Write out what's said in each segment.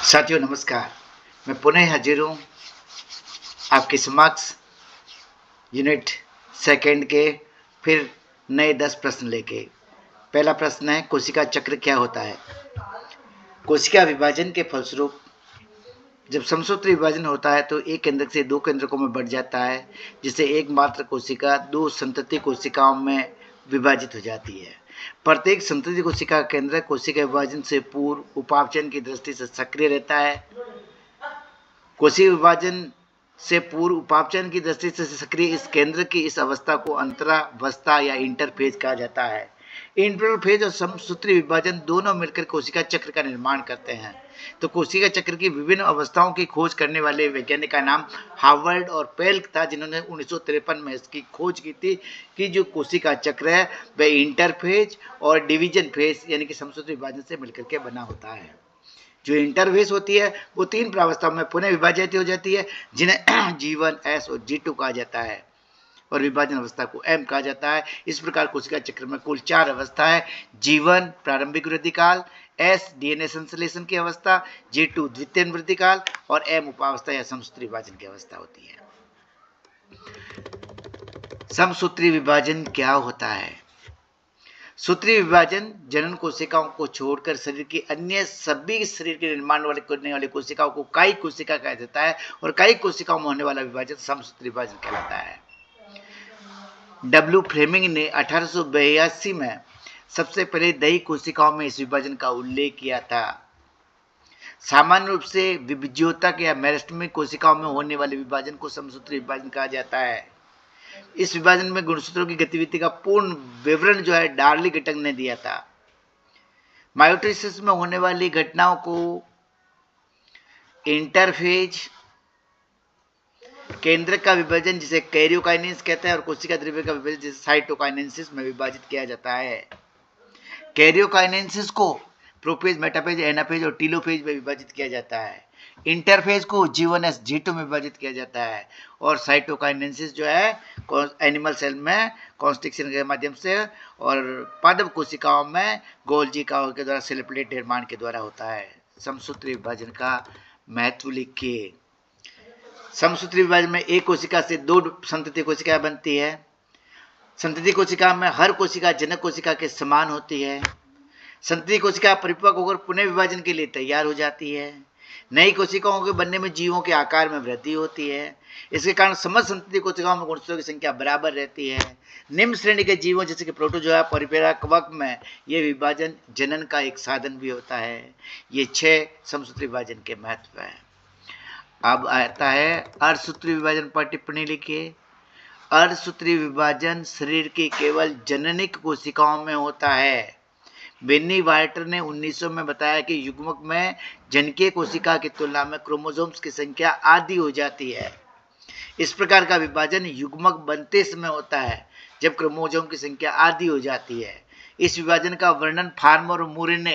साथियों नमस्कार। मैं पुनः हाजिर हूँ आपके समक्ष यूनिट सेकंड के फिर नए 10 प्रश्न लेके। पहला प्रश्न है, कोशिका चक्र क्या होता है। कोशिका विभाजन के फलस्वरूप जब समसूत्र विभाजन होता है तो एक केंद्रक से दो केंद्रकों में बढ़ जाता है, जिससे एकमात्र कोशिका दो संतति कोशिकाओं में विभाजित हो जाती है। प्रत्येक संतति कोशिका का केंद्रक कोशिका विभाजन से पूर्व उपापचयन की दृष्टि से सक्रिय रहता है। कोशिका विभाजन से पूर्व उपापचयन की दृष्टि से सक्रिय इस केंद्र की इस अवस्था को अंतरावस्था या इंटरफेज कहा जाता है। इंटरफेज और समसूत्री विभाजन दोनों मिलकर कोशिका चक्र का निर्माण करते हैं। तो कोशिका चक्र की विभिन्न अवस्थाओं की खोज करने वाले वैज्ञानिक का नाम हार्वर्ड और पेल्क था, जिन्होंने 1953 में इसकी खोज की थी कि जो कोशिका चक्र है वह इंटरफेज और डिवीजन फेज यानी कि समसूत्री विभाजन से मिलकर के बना होता है। जो इंटरफेस होती है वो तीन प्रावस्थाओं में पुनः विभाजित हो जाती है, जिन्हें G1, S और G2 कहा जाता है, और विभाजन अवस्था को M कहा जाता है। इस प्रकार कोशिका चक्र में कुल 4 अवस्था है। G1 प्रारंभिक वृद्धि काल, S DNA संश्लेषण की अवस्था, G2 द्वितीय वृद्धि काल और M उपावस्था या समसूत्री विभाजन की अवस्था होती है। समसूत्री विभाजन क्या होता है। सूत्री विभाजन जनन कोशिकाओं को छोड़कर शरीर की अन्य सभी शरीर के निर्माण करने वाली कोशिकाओं को कायिक कोशिका कहा जाता है, और कायिक कोशिकाओं में होने वाला विभाजन समसूत्री विभाजन कहलाता है। डब्ल्यू फ्लेमिंग ने 1882 में सबसे पहले दही कोशिकाओं में इस विभाजन का उल्लेख किया था। सामान्य रूप से विभज्योतक या मेरिस्टेमिक कोशिकाओं में होने वाले विभाजन को समसूत्री विभाजन कहा जाता है। इस विभाजन में गुणसूत्रों की गतिविधि का पूर्ण विवरण जो है डार्ली घटक ने दिया था। मायोसिस में होने वाली घटनाओं को इंटरफेज, केंद्र का विभाजन जिसे कैरियोकाइनेसिस कहते हैं, और कोशिका द्रव्य का विभाजन जिसे साइटोकाइनेसिस में विभाजित किया जाता है। कैरियोकाइनेसिस को प्रोफेज, मेटाफेज, एनाफेज और टीलोफेज में विभाजित किया जाता है। इंटरफेज को G1S G2 में विभाजित किया जाता है, और साइटोकाइनेसिस जो है एनिमल सेल में कॉन्स्ट्रिक्शन के माध्यम से और पादप कोशिकाओं में गोल्जी के द्वारा सेल प्लेट निर्माण के द्वारा होता है। समसूत्री विभाजन का महत्व लिखिए। समसूत्री विभाजन में एक कोशिका से दो संतति कोशिका बनती है। संतति कोशिका में हर कोशिका जनक कोशिका के समान होती है। संतति कोशिका परिपक्व होकर पुनः विभाजन के लिए तैयार हो जाती है। नई कोशिकाओं के बनने में जीवों के आकार में वृद्धि होती है। इसके कारण समस्त संतति कोशिकाओं में गुणसूत्रों की संख्या बराबर रहती है। निम्न श्रेणी के जीवों जैसे कि प्रोटोजोआ, पॉलीपेरा, कवक में ये विभाजन जनन का एक साधन भी होता है। ये 6 समसूत्री विभाजन के महत्व है। अब आता है अर्धसूत्री विभाजन पर टिप्पणी लिखिए। अर्धसूत्री विभाजन शरीर की केवल जननिक कोशिकाओं में होता है। बेनी वाल्टर ने 1900 में बताया कि युग्मक में जनकीय कोशिका की तुलना में क्रोमोसोम्स की संख्या आधी हो जाती है। इस प्रकार का विभाजन युग्मक बनते समय होता है जब क्रोमोसोम की संख्या आधी हो जाती है। इस विभाजन का वर्णन फार्मर और मूरे ने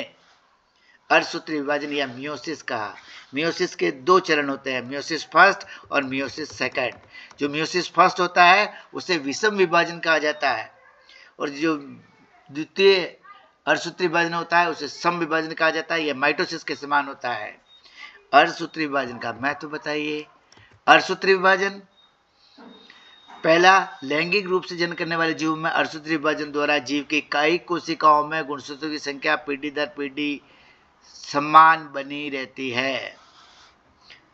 अर्धसूत्री विभाजन या मियोसिस कहा। मियोसिस के 2 चरण होते हैं, मियोसिस फर्स्ट और मियोसिस सेकंड। जो मियोसिस फर्स्ट होता है उसे विषम विभाजन कहा जाता है, और जो द्वितीय अर्धसूत्री विभाजन होता है उसे सम विभाजन कहा जाता है। यह माइटोसिस के समान होता है। अर्धसूत्री विभाजन का महत्व बताइए। अर्धसूत्री विभाजन, पहला, लैंगिक रूप से जन्म करने वाले जीव में अर्धसूत्री विभाजन द्वारा जीव की कायिक कोशिकाओं में गुणसूत्रों की संख्या पीढ़ी दर पीढ़ी समान बनी रहती है।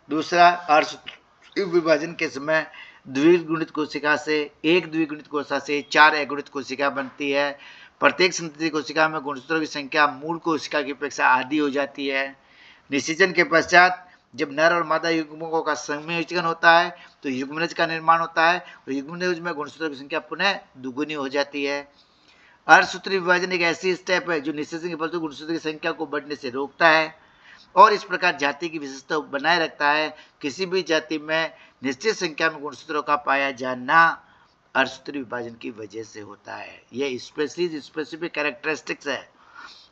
दूसरा, अर्धसूत्री विभाजन के समय द्विगुणित कोशिका से 1 द्विगुणित कोशिका से 4 अगुणित कोशिका बनती है। प्रत्येक संतति कोशिका में गुणसूत्रों की संख्या मूल कोशिका की अपेक्षा आधी हो जाती है। निषेचन के पश्चात जब नर और मादा युग्मकों का संयोजन होता है तो युग्मनज का निर्माण होता है, और युग्मनज में गुणसूत्रों की संख्या पुनः दुगुनी हो जाती है। अर्धसूत्री विभाजन एक ऐसी स्टेप है जो निषेचन के फलस्वरूप गुणसूत्रों की संख्या को बढ़ने से रोकता है और इस प्रकार जाति की विशेषता बनाए रखता है। किसी भी जाति में निश्चित संख्या में गुणसूत्रों का पाया जाना अर्धसूत्री विभाजन की वजह से होता है। यह स्पेसिफिक कैरेक्टरिस्टिक्स है।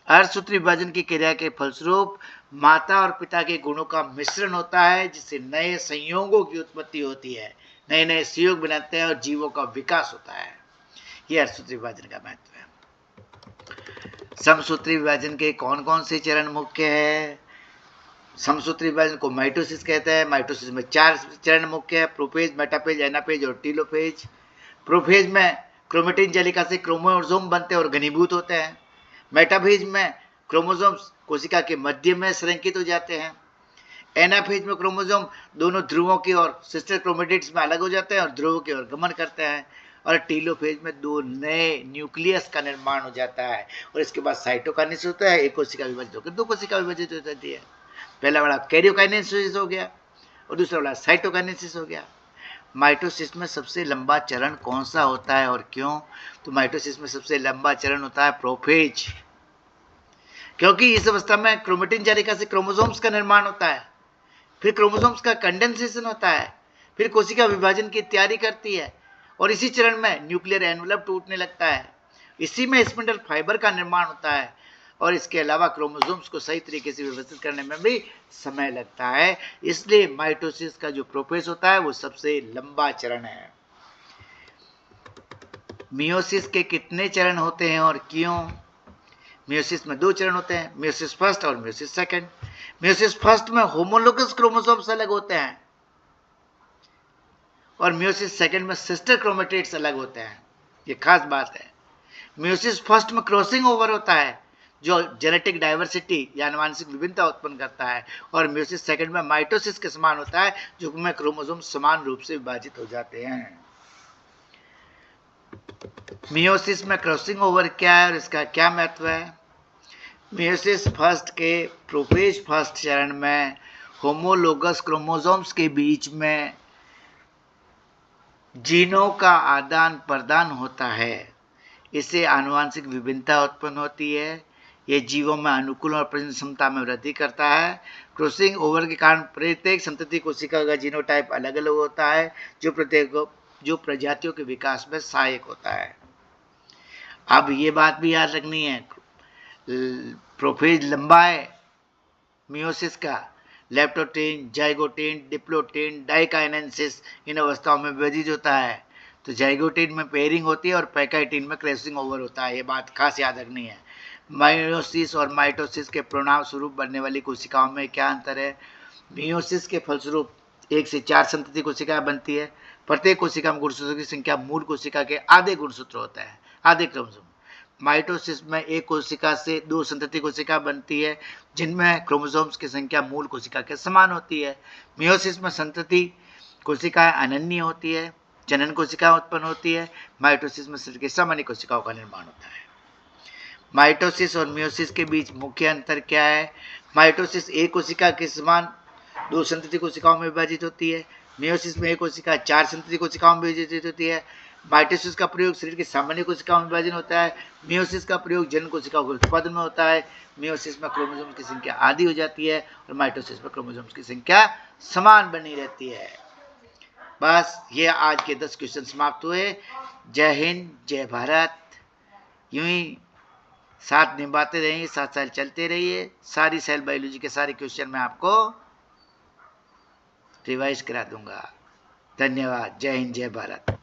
अर्धसूत्री विभाजन की क्रिया के फलस्वरूप माता और पिता के गुणों का मिश्रण होता है, जिससे नए संयोगों की उत्पत्ति होती है, नए नए संयोग बनाते हैं और जीवों का विकास होता है। यह अर्धसूत्री विभाजन का महत्व है। समसूत्री विभाजन के कौन कौन से चरण मुख्य है। समसूत्री विभाजन को माइटोसिस कहते हैं। माइटोसिस में 4 चरण मुख्य है, प्रोफेज, मेटाफेज, एनाफेज और टीलोफेज। प्रोफेज में क्रोमेटिन जालिका से क्रोमोसोम बनते और घनीभूत होते हैं। मेटाफेज में क्रोमोसोम्स कोशिका के मध्य में संरेखित हो जाते हैं। एनाफेज में क्रोमोसोम दोनों ध्रुवों की ओर सिस्टर क्रोमेटिड्स में अलग हो जाते हैं और ध्रुवों की ओर गमन करते हैं। और टीलोफेज में 2 नए न्यूक्लियस का निर्माण हो जाता है और इसके बाद साइटोकाइनेसिस होता है। एक कोशिका विभाजित होकर 2 कोशिका विभाजित हो जाती है। पहला वाला कैरियोकाइनेसिस हो गया और दूसरा वाला साइटोकाइनेसिस हो गया। माइटोसिस में सबसे लंबा चरण कौन सा होता है और क्यों? तो माइटोसिस में सबसे लंबा चरण होता है प्रोफेज, क्योंकि इस अवस्था में क्रोमेटिन जालिका से क्रोमोसोम्स का निर्माण होता है, फिर क्रोमोसोम्स का कंडेंसेशन होता है, फिर कोशिका विभाजन की तैयारी करती है और इसी चरण में न्यूक्लियर एनवलप टूटने लगता है। इसी में स्पिंडल फाइबर का निर्माण होता है और इसके अलावा क्रोमोसोम्स को सही तरीके से व्यवस्थित करने में भी समय लगता है। इसलिए माइटोसिस का जो प्रोसेस होता है वो सबसे लंबा चरण है। मियोसिस के कितने चरण होते हैं और क्यों? मियोसिस में 2 चरण होते हैं, मियोसिस फर्स्ट और मियोसिस सेकंड। मियोसिस फर्स्ट में होमोलोगस क्रोमोसोम्स अलग होते हैं और मियोसिस सेकंड में सिस्टर क्रोमेटिड्स अलग होते हैं। ये खास बात है। मियोसिस फर्स्ट में क्रॉसिंग ओवर होता है जो जेनेटिक डाइवर्सिटी या आनुवंशिक विभिन्नता उत्पन्न करता है, और मियोसिस सेकंड में माइटोसिस के समान होता है जो में क्रोमोसोम समान रूप से विभाजित हो जाते हैं। मियोसिस में क्रॉसिंग ओवर क्या है और इसका क्या महत्व है? मियोसिस फर्स्ट के प्रोफेज फर्स्ट चरण में होमोलोगस क्रोमोसोम्स के बीच में जीनों का आदान प्रदान होता है। इससे आनुवंशिक विभिन्नता उत्पन्न होती है। यह जीवों में अनुकूल और प्रजनन क्षमता में वृद्धि करता है। क्रॉसिंग ओवर के कारण प्रत्येक संतति कोशिका का जीनोटाइप अलग अलग होता है जो प्रजातियों के विकास में सहायक होता है। अब ये बात भी याद रखनी है, प्रोफेज लंबा है मियोसिस का। लेप्टोटीन, जाइगोटीन, डिप्लोटीन, डाइकाइनेसिस इन अवस्थाओं में विभाजित होता है। तो जाइगोटीन में पेयरिंग होती है और पैकाइटीन में क्रॉसिंग ओवर होता है। ये बात खास याद रखनी है। माइयोसिस और माइटोसिस के परिणाम स्वरूप बनने वाली कोशिकाओं में क्या अंतर है? मियोसिस के फलस्वरूप 1 से 4 संतति कोशिकाएं बनती है। प्रत्येक कोशिका में गुणसूत्रों की संख्या मूल कोशिका के आधे गुणसूत्र होता है, आधे क्रोमोसोम। माइटोसिस में एक कोशिका से 2 संतति कोशिका बनती है जिनमें क्रोमोसोम्स की संख्या मूल कोशिका के समान होती है। मियोसिस में संतति कोशिकाएं अनन्य होती है, जनन कोशिकाएं उत्पन्न होती है। माइटोसिस में शरीर के सामान्य कोशिकाओं का निर्माण होता है। माइटोसिस और मियोसिस के बीच मुख्य अंतर क्या है? माइटोसिस एक कोशिका के समान 2 संतति कोशिकाओं में विभाजित होती है। मियोसिस में एक कोशिका 4 संतति कोशिकाओं में विभाजित होती है। माइटोसिस का प्रयोग शरीर के सामान्य कोशिकाओं में विभाजन होता है। मियोसिस का प्रयोग जनन कोशिकाओं के उत्पादन में होता है। मियोसिस में क्रोमोसोम्स की संख्या आधी हो जाती है और माइटोसिस में क्रोमोसोम्स की संख्या समान बनी रहती है। बस ये आज के 10 क्वेश्चन समाप्त हुए। जय हिंद, जय भारत। यूं ही साथ निभाते रहिए, साथ साथ चलते रहिए। सारी सेल बायोलॉजी के सारे क्वेश्चन मैं आपको रिवाइज करा दूंगा। धन्यवाद। जय हिंद, जय भारत।